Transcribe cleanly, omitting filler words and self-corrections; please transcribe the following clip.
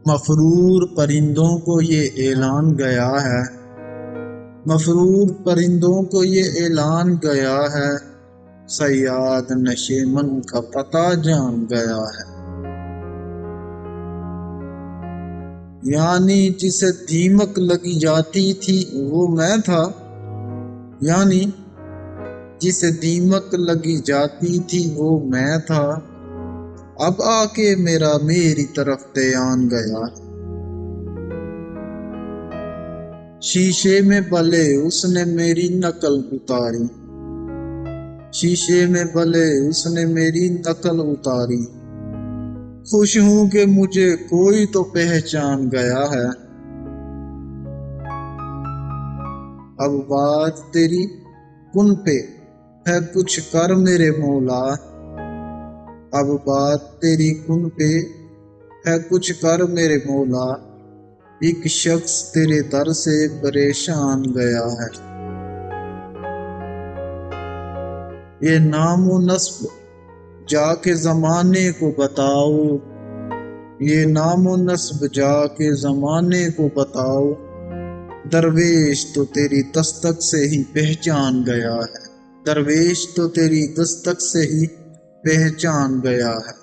مفرور پرندوں کو یہ اعلان گیا ہے، مفرور پرندوں کو یہ اعلان گیا ہے، صیاد نشیمن کا پتہ جان گیا ہے۔ یعنی جسے دیمک لگی جاتی تھی وہ میں تھا، یعنی جسے دیمک لگی جاتی تھی وہ میں تھا، اب آ کے میری طرف دھیان گیا۔ شیشے میں بھلے اس نے میری نقل اتاری، شیشے میں بھلے اس نے میری نقل اتاری، خوش ہوں کہ مجھے کوئی تو پہچان گیا ہے۔ اب بات تیری کن پہ ہے کچھ کر میرے مولا، اب بات تیری کن پہ ہے کچھ کر میرے مولا، ایک شخص تیرے در سے پریشان گیا ہے۔ یہ نام و نسب جا کے زمانے کو بتاؤ، یہ نام و نسب جا کے زمانے کو بتاؤ، درویش تو تیری دستک سے ہی پہچان گیا ہے، درویش تو تیری دستک سے ہی پہچان گیا ہے۔